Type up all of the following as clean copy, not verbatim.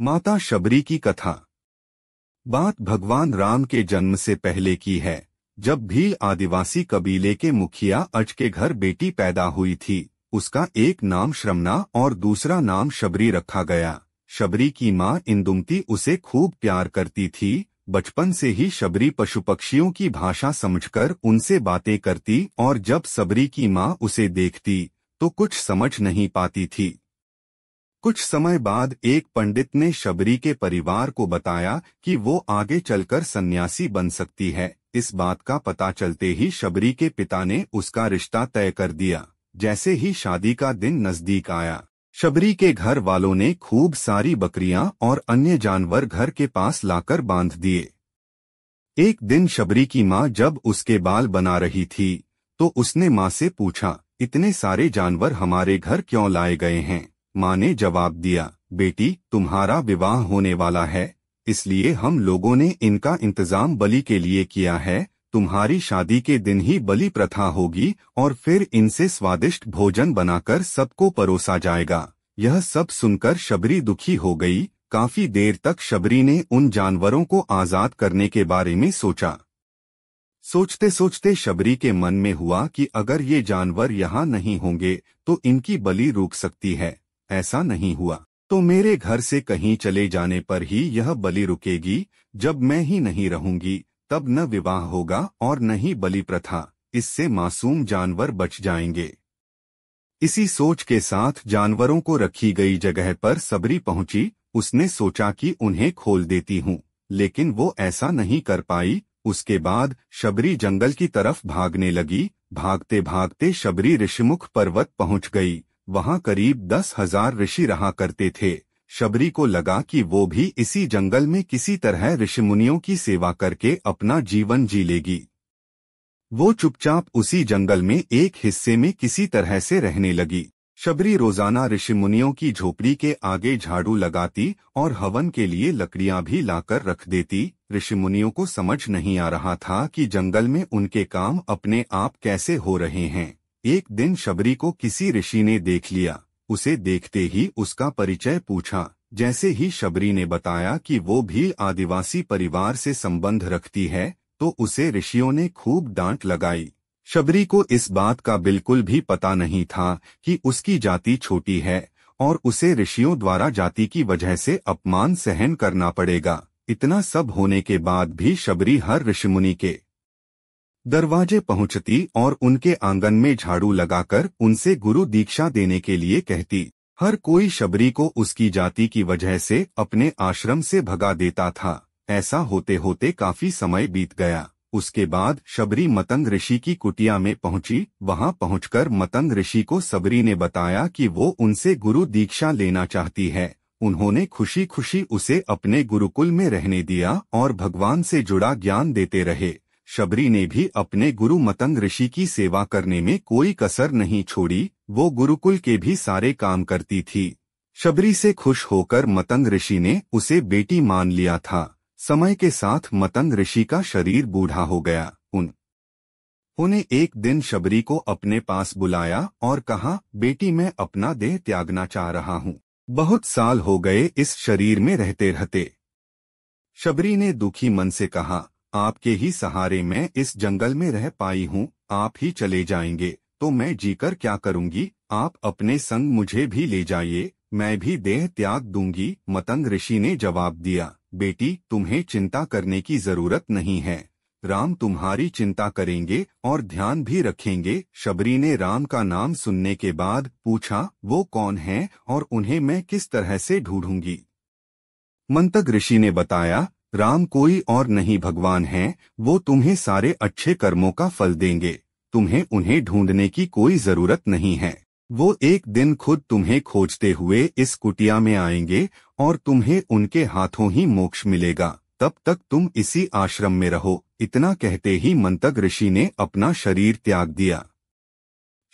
माता शबरी की कथा। बात भगवान राम के जन्म से पहले की है। जब भील आदिवासी कबीले के मुखिया अज के घर बेटी पैदा हुई थी। उसका एक नाम श्रमना और दूसरा नाम शबरी रखा गया। शबरी की माँ इंदुमती उसे खूब प्यार करती थी। बचपन से ही शबरी पशु पक्षियों की भाषा समझकर उनसे बातें करती और जब शबरी की माँ उसे देखती तो कुछ समझ नहीं पाती थी। कुछ समय बाद एक पंडित ने शबरी के परिवार को बताया कि वो आगे चलकर सन्यासी बन सकती है। इस बात का पता चलते ही शबरी के पिता ने उसका रिश्ता तय कर दिया। जैसे ही शादी का दिन नजदीक आया, शबरी के घर वालों ने खूब सारी बकरियां और अन्य जानवर घर के पास लाकर बांध दिए। एक दिन शबरी की माँ जब उसके बाल बना रही थी तो उसने माँ से पूछा, इतने सारे जानवर हमारे घर क्यों लाए गए हैं? माँ ने जवाब दिया, बेटी तुम्हारा विवाह होने वाला है, इसलिए हम लोगों ने इनका इंतजाम बलि के लिए किया है। तुम्हारी शादी के दिन ही बलि प्रथा होगी और फिर इनसे स्वादिष्ट भोजन बनाकर सबको परोसा जाएगा। यह सब सुनकर शबरी दुखी हो गई। काफी देर तक शबरी ने उन जानवरों को आजाद करने के बारे में सोचा। सोचते सोचते शबरी के मन में हुआ कि अगर ये जानवर यहाँ नहीं होंगे तो इनकी बलि रुक सकती है। ऐसा नहीं हुआ तो मेरे घर से कहीं चले जाने पर ही यह बलि रुकेगी। जब मैं ही नहीं रहूंगी तब न विवाह होगा और न ही बलि प्रथा। इससे मासूम जानवर बच जाएंगे। इसी सोच के साथ जानवरों को रखी गई जगह पर शबरी पहुंची। उसने सोचा कि उन्हें खोल देती हूँ, लेकिन वो ऐसा नहीं कर पाई। उसके बाद शबरी जंगल की तरफ भागने लगी। भागते भागते शबरी ऋषिमुख पर्वत पहुंच गई। वहां करीब 10,000 ऋषि रहा करते थे। शबरी को लगा कि वो भी इसी जंगल में किसी तरह ऋषिमुनियों की सेवा करके अपना जीवन जी लेगी। वो चुपचाप उसी जंगल में एक हिस्से में किसी तरह से रहने लगी। शबरी रोजाना ऋषिमुनियों की झोपड़ी के आगे झाड़ू लगाती और हवन के लिए लकड़ियां भी लाकर रख देती। ऋषिमुनियों को समझ नहीं आ रहा था कि जंगल में उनके काम अपने आप कैसे हो रहे हैं। एक दिन शबरी को किसी ऋषि ने देख लिया। उसे देखते ही उसका परिचय पूछा। जैसे ही शबरी ने बताया कि वो भी आदिवासी परिवार से संबंध रखती है तो उसे ऋषियों ने खूब डांट लगाई। शबरी को इस बात का बिल्कुल भी पता नहीं था कि उसकी जाति छोटी है और उसे ऋषियों द्वारा जाति की वजह से अपमान सहन करना पड़ेगा। इतना सब होने के बाद भी शबरी हर ऋषिमुनि के दरवाजे पहुंचती और उनके आंगन में झाड़ू लगाकर उनसे गुरु दीक्षा देने के लिए कहती। हर कोई शबरी को उसकी जाति की वजह से अपने आश्रम से भगा देता था। ऐसा होते होते काफी समय बीत गया। उसके बाद शबरी मतंग ऋषि की कुटिया में पहुंची। वहां पहुंचकर मतंग ऋषि को शबरी ने बताया कि वो उनसे गुरु दीक्षा लेना चाहती है। उन्होंने खुशी खुशी उसे अपने गुरुकुल में रहने दिया और भगवान से जुड़ा ज्ञान देते रहे। शबरी ने भी अपने गुरु मतंग ऋषि की सेवा करने में कोई कसर नहीं छोड़ी। वो गुरुकुल के भी सारे काम करती थी। शबरी से खुश होकर मतंग ऋषि ने उसे बेटी मान लिया था। समय के साथ मतंग ऋषि का शरीर बूढ़ा हो गया। उन्हें एक दिन शबरी को अपने पास बुलाया और कहा, बेटी मैं अपना देह त्यागना चाह रहा हूँ। बहुत साल हो गए इस शरीर में रहते रहते। शबरी ने दुखी मन से कहा, आपके ही सहारे मैं इस जंगल में रह पाई हूँ। आप ही चले जाएंगे तो मैं जीकर क्या करूँगी? आप अपने संग मुझे भी ले जाइए, मैं भी देह त्याग दूंगी। मतंग ऋषि ने जवाब दिया, बेटी तुम्हें चिंता करने की जरूरत नहीं है। राम तुम्हारी चिंता करेंगे और ध्यान भी रखेंगे। शबरी ने राम का नाम सुनने के बाद पूछा, वो कौन है और उन्हें मैं किस तरह से ढूंढूंगी? मंतग ऋषि ने बताया, राम कोई और नहीं भगवान हैं। वो तुम्हें सारे अच्छे कर्मों का फल देंगे। तुम्हें उन्हें ढूंढने की कोई जरूरत नहीं है। वो एक दिन खुद तुम्हें खोजते हुए इस कुटिया में आएंगे और तुम्हें उनके हाथों ही मोक्ष मिलेगा। तब तक तुम इसी आश्रम में रहो। इतना कहते ही मंतग ऋषि ने अपना शरीर त्याग दिया।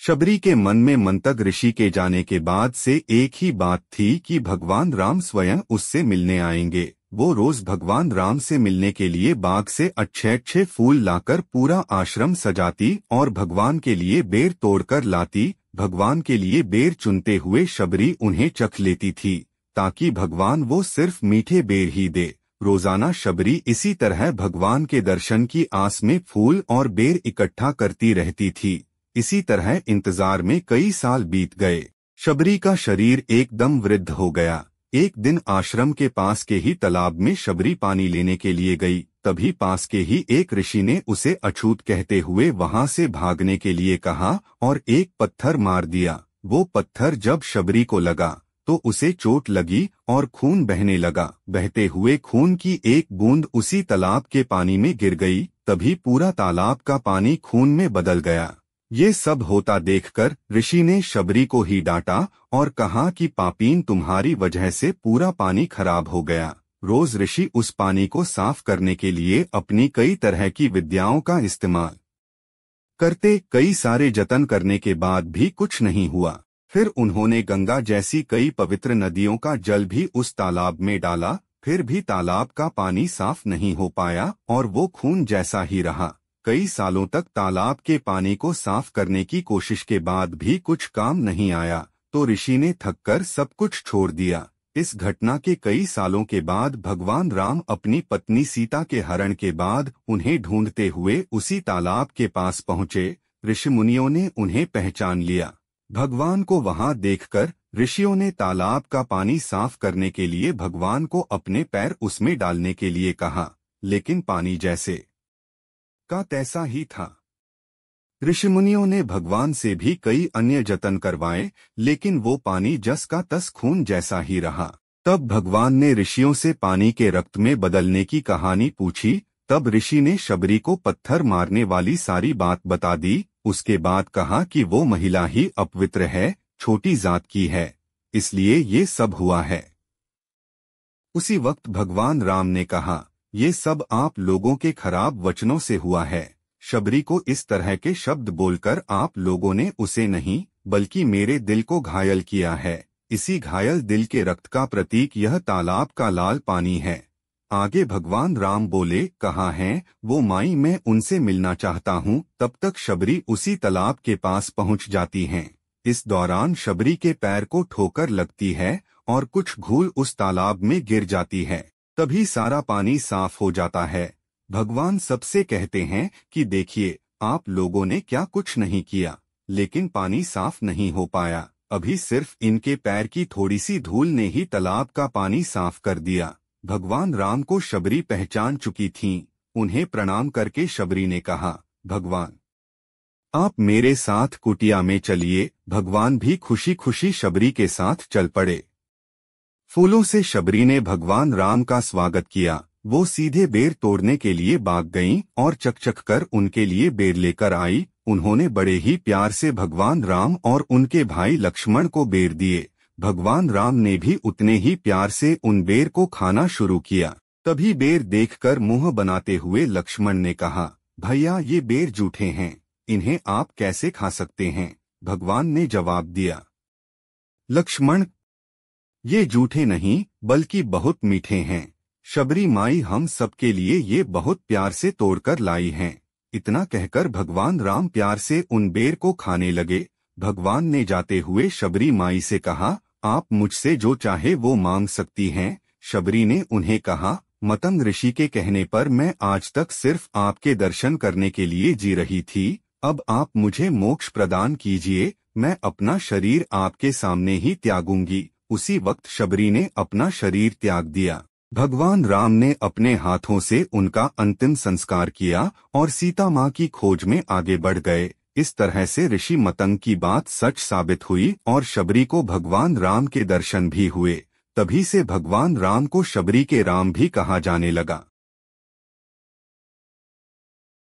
शबरी के मन में मंतग ऋषि के जाने के बाद से एक ही बात थी कि भगवान राम स्वयं उससे मिलने आएंगे। वो रोज भगवान राम से मिलने के लिए बाग से अच्छे अच्छे फूल लाकर पूरा आश्रम सजाती और भगवान के लिए बेर तोड़कर लाती। भगवान के लिए बेर चुनते हुए शबरी उन्हें चख लेती थी। ताकि भगवान वो सिर्फ मीठे बेर ही दे। रोजाना शबरी इसी तरह भगवान के दर्शन की आस में फूल और बेर इकट्ठा करती रहती थी। इसी तरह इंतजार में कई साल बीत गए। शबरी का शरीर एकदम वृद्ध हो गया। एक दिन आश्रम के पास के ही तालाब में शबरी पानी लेने के लिए गई। तभी पास के ही एक ऋषि ने उसे अछूत कहते हुए वहां से भागने के लिए कहा और एक पत्थर मार दिया। वो पत्थर जब शबरी को लगा तो उसे चोट लगी और खून बहने लगा। बहते हुए खून की एक बूंद उसी तालाब के पानी में गिर गई। तभी पूरा तालाब का पानी खून में बदल गया। ये सब होता देखकर ऋषि ने शबरी को ही डांटा और कहा कि पापीन, तुम्हारी वजह से पूरा पानी खराब हो गया। रोज ऋषि उस पानी को साफ करने के लिए अपनी कई तरह की विद्याओं का इस्तेमाल करते। कई सारे जतन करने के बाद भी कुछ नहीं हुआ। फिर उन्होंने गंगा जैसी कई पवित्र नदियों का जल भी उस तालाब में डाला, फिर भी तालाब का पानी साफ नहीं हो पाया और वो खून जैसा ही रहा। कई सालों तक तालाब के पानी को साफ करने की कोशिश के बाद भी कुछ काम नहीं आया तो ऋषि ने थककर सब कुछ छोड़ दिया। इस घटना के कई सालों के बाद भगवान राम अपनी पत्नी सीता के हरण के बाद उन्हें ढूंढते हुए उसी तालाब के पास पहुँचे। ऋषि मुनियों ने उन्हें पहचान लिया। भगवान को वहां देखकर ऋषियों ने तालाब का पानी साफ करने के लिए भगवान को अपने पैर उसमें डालने के लिए कहा, लेकिन पानी जैसे का तैसा ही था। ऋषिमुनियों ने भगवान से भी कई अन्य जतन करवाए, लेकिन वो पानी जस का तस खून जैसा ही रहा। तब भगवान ने ऋषियों से पानी के रक्त में बदलने की कहानी पूछी। तब ऋषि ने शबरी को पत्थर मारने वाली सारी बात बता दी। उसके बाद कहा कि वो महिला ही अपवित्र है, छोटी जात की है, इसलिए ये सब हुआ है। उसी वक्त भगवान राम ने कहा, ये सब आप लोगों के खराब वचनों से हुआ है। शबरी को इस तरह के शब्द बोलकर आप लोगों ने उसे नहीं बल्कि मेरे दिल को घायल किया है। इसी घायल दिल के रक्त का प्रतीक यह तालाब का लाल पानी है। आगे भगवान राम बोले, कहाँ हैं वो माई, मैं उनसे मिलना चाहता हूँ। तब तक शबरी उसी तालाब के पास पहुँच जाती हैं। इस दौरान शबरी के पैर को ठोकर लगती है और कुछ घूल उस तालाब में गिर जाती है। तभी सारा पानी साफ हो जाता है। भगवान सबसे कहते हैं कि देखिए, आप लोगों ने क्या कुछ नहीं किया, लेकिन पानी साफ नहीं हो पाया। अभी सिर्फ इनके पैर की थोड़ी सी धूल ने ही तालाब का पानी साफ कर दिया। भगवान राम को शबरी पहचान चुकी थीं। उन्हें प्रणाम करके शबरी ने कहा, भगवान आप मेरे साथ कुटिया में चलिए। भगवान भी खुशी खुशी शबरी के साथ चल पड़े। फूलों से शबरी ने भगवान राम का स्वागत किया। वो सीधे बेर तोड़ने के लिए भाग गईं और चकचक कर उनके लिए बेर लेकर आई। उन्होंने बड़े ही प्यार से भगवान राम और उनके भाई लक्ष्मण को बेर दिए। भगवान राम ने भी उतने ही प्यार से उन बेर को खाना शुरू किया। तभी बेर देखकर मुंह बनाते हुए लक्ष्मण ने कहा, भैया ये बेर जूठे हैं, इन्हें आप कैसे खा सकते हैं? भगवान ने जवाब दिया, लक्ष्मण ये जूठे नहीं बल्कि बहुत मीठे हैं। शबरी माई हम सबके लिए ये बहुत प्यार से तोड़कर लाई हैं। इतना कहकर भगवान राम प्यार से उन बेर को खाने लगे। भगवान ने जाते हुए शबरी माई से कहा, आप मुझसे जो चाहे वो मांग सकती हैं। शबरी ने उन्हें कहा, मतंग ऋषि के कहने पर मैं आज तक सिर्फ आपके दर्शन करने के लिए जी रही थी। अब आप मुझे मोक्ष प्रदान कीजिए, मैं अपना शरीर आपके सामने ही त्यागूंगी। उसी वक्त शबरी ने अपना शरीर त्याग दिया। भगवान राम ने अपने हाथों से उनका अंतिम संस्कार किया और सीता माँ की खोज में आगे बढ़ गए। इस तरह से ऋषि मतंग की बात सच साबित हुई और शबरी को भगवान राम के दर्शन भी हुए। तभी से भगवान राम को शबरी के राम भी कहा जाने लगा।